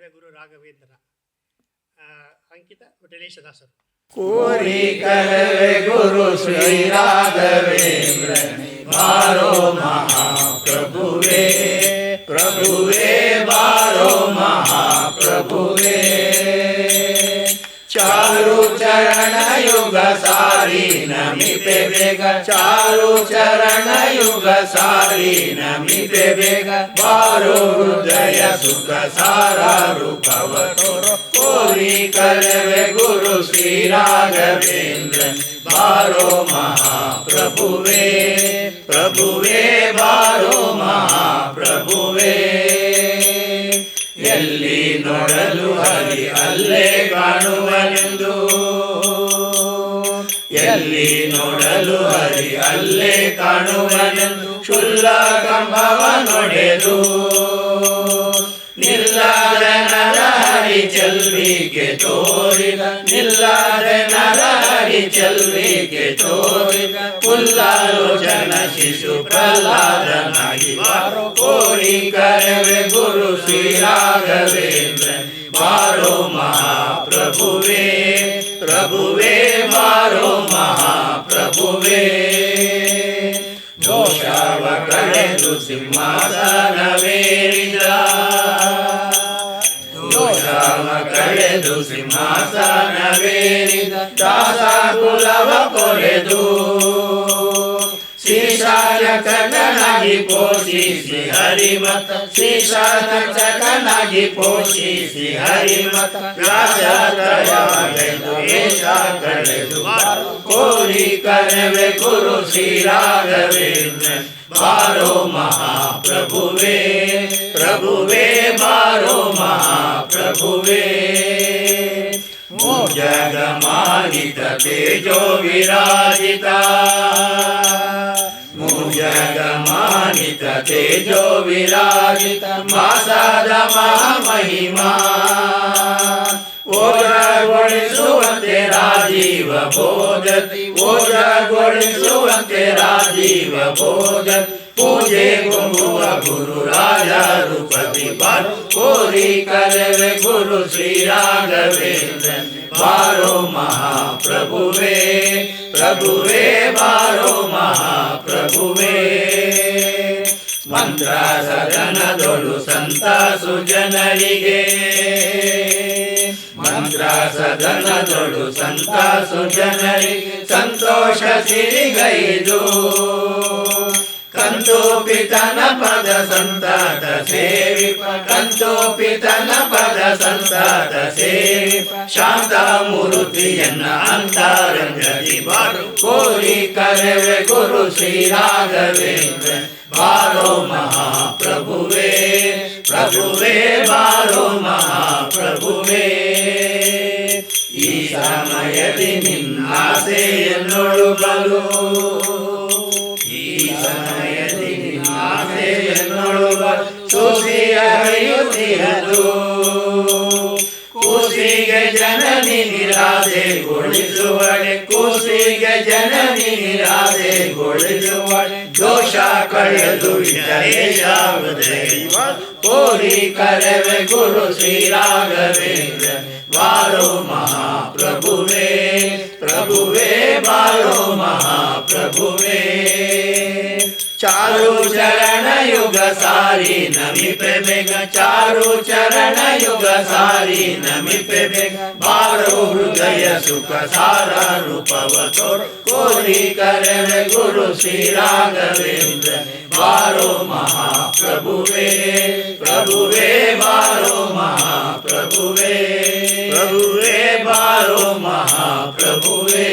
ಕರವೇ ಗುರು ರಾಘವೇಂದ್ರ. ಅಂಕಿತ ವಿಠಲೇಶದಾಸರು. ಕೋರಿ ಕರವೇ ಗುರು ಶ್ರೀ ರಾಘವೇಂದ್ರ ಬಾರೋ ಮಹಾಪ್ರಭುವೇ, ಪ್ರಭುವೇ ಬಾರೋ ಮಹಾಪ್ರಭುವೇ. ಚಾರು ಚರಣ ಯುಗ ಸಾರಿ ನಮಿಪೆ ಬೇಗ, ಚಾರು ಚರಣ ಯುಗ ಸಾರಿ ನಮಿಪೆ ಬೇಗ. ಬಾರೋ ಹೃದಯ ಸುಖ ಸಾರ ರೂಪವ ತೋರೋ. ಕೋರಿ ಕರವೇ ಗುರು ಶ್ರೀ ರಾಘವೇಂದ್ರ ಬಾರೋ ಮಹಾಪ್ರಭುವೇ, ಪ್ರಭುವೇ ಬಾರೋ ಮಹಾಪ್ರಭುವೇ. ಎಲ್ಲಿ ನೋಡಲು ಹರಿ ಅಲ್ಲೇ ಕಾಣುವನೆಂದು, ಎಲ್ಲಿ ನೋಡಲು ಹರಿ ಅಲ್ಲೇ ಕಾಣುವನೆಂದು ಶುಲ್ಲ ಕಂಬವ ನೊಡೆದು. ನಿಲ್ಲದ ನರ ಹರಿ ಚೆಲ್ವಿಗೆ ತೋರಿದ, ನಿಲ್ಲದ ನರ ಹರಿ ಚೆಲ್ವಿಗೆ ತೋರಿದ. ಪುಲ್ಲಾಲೋಚನ ಶಿಶು ಪ್ರಹ್ಲಾದನಾಗಿ ಬಾರೋ. ಕೋರಿ ಕರವೇ ಗುರು ಶ್ರೀ ರಾಘವೇಂದ್ರ ಬಾರೋ ಮಹಾಪ್ರಭುವೇ, ಪ್ರಭುವೇ ಬಾರೋ ಮಹಾಪ್ರಭುವೇ. ದೋಷವ ಕಳೆದು ಸಿಂಹಾಸನವೇರಿದ, ದೋಷವ ಕಳೆದು ಸಿಂಹಾಸನವೇರಿದ. ದಾಸ ಕುಲವ ಕೊರೆದು ಶ್ರೀಶಾಲಕನಾಗಿ ಪೋಷಿಸಿ ಹರಿಮತ, ಶ್ರೀಶಾಲಕನಾಗಿ ಪೋಷಿಸಿ ಹರಿಮತ. ವ್ಯಾಸತ್ರಯವೆಂದು ವೇಷ ಕಳೆದು ಬಾರೋ. ಕೋರಿ ಕರವೇ ಗುರು ಶ್ರೀ ರಾಘವೇಂದ್ರ ಬಾರೋ ಮಹಾಪ್ರಭುವೇ, ಪ್ರಭುವೇ ಬಾರೋ ಮಹಾಪ್ರಭುವೇ. ಜಗಮಾನಿತ ತೇಜೋ ವಿರಾಜಿತ, ಜಗಮಾನಿತ ತೇಜೋ ವಿರಾಜಿತ. ಮಾಸದ ಮಹಾಮಹಿಮಾ ಓಜಗೊಳಿಸುವಂತೆ ರಾಜೀವ ಬೋಧತಿ, ಓಜಗೊಳಿಸುವಂತೆ ರಾಜೀವ ಬೋಧತಿ. ಪೂಜೆ ಗುಂಬುವ ಗುರು ರಾಜ ರೂಪದಿ ಬಾರೋ. ಕೋರಿ ಕರವೇ ಗುರು ಶ್ರೀ ರಾಘವೇಂದ್ರ ಬಾರೋ ಮಹಾಪ್ರಭುವೇ, ಪ್ರಭುವೇ ಬಾರೋ ಮಹಾಪ್ರಭುವೇ. ಮಂತ್ರ ಸದನದೊಳು ಸಂತ ಸುಜನರಿಗೆ, ಮಂತ್ರ ಸದನದೊಳು ಸಂತ ಸುಜನರಿಗೆ ಸಂತೋಷ ಸಿರಿಗೈದು. ಕಂತು ಪಿತನ ಪದ ಸಂತಾತ ಸೇವಿಪ, ಕಂತು ಪಿತನ ಪದ ಸಂತಾತ ಸೇವಿಪ. ಶಾಂತ ಮೂರ್ತಿಯನ್ನ ಅಂತರಂಗದಿ ಬಾರೋ. ಕೋರಿ ಕರವೇ ಗುರು ಶ್ರೀ ರಾಘವೇಂದ್ರ ಬಾರೋ ಮಹಾಪ್ರಭುವೇ, ಪ್ರಭುವೇ ಬಾರೋ ಮಹಾಪ್ರಭುವೇ. ಈ ಸಮಯದಿ ನಿನ್ನಾಸೆಯನ್ನೊಳು ಬಲು, ಈ ಸಮಯದಿ ನಿನ್ನಾಸೆಯನ್ನೊಳು ಬಲು ಸೂಸಿ ಹರಿಯುತ್ತಿರದು. ಕೂಸಿಗೆ ಜನನಿ ನಿರಾಸೆಗೊಳಿಸುವಳೆ, ಕೂಸಿಗೆ ಜನನಿ ನಿರಾಸೆಗೊಳಿಸುವಳೆ. ದೋಷ ಕಳೆದು ವಿಠಲೇಶ. ಕೋರಿ ಕರವೇ ಗುರು ಶ್ರೀ ರಾಘವೇಂದ್ರ ಬಾರೋ ಮಹಾಪ್ರಭುವೇ, ಪ್ರಭುವೇ ಬಾರೋ ಮಹಾಪ್ರಭುವೇ. ಚಾರು ಚರಣ ಯುಗ ಸಾರಿ ನಮಿಪೆ ಬೇಗ, ಚಾರು ಚರಣ ಯುಗ ಸಾರಿ ನಮಿಪೆ ಬೇಗ. ಬಾರೋ ಹೃದಯ ಸುಖ ಸಾರ ರೂಪವ ತೋರೋ. ಕೋರಿ ಕರವೇ ಗುರು ಶ್ರೀ ರಾಘವೇಂದ್ರ ಬಾರೋ ಮಹಾಪ್ರಭುವೇ, ಪ್ರಭುವೇ ಬಾರೋ ಮಹಾಪ್ರಭುವೇ, ಪ್ರಭುವೇ ಬಾರೋ ಮಹಾಪ್ರಭುವೇ.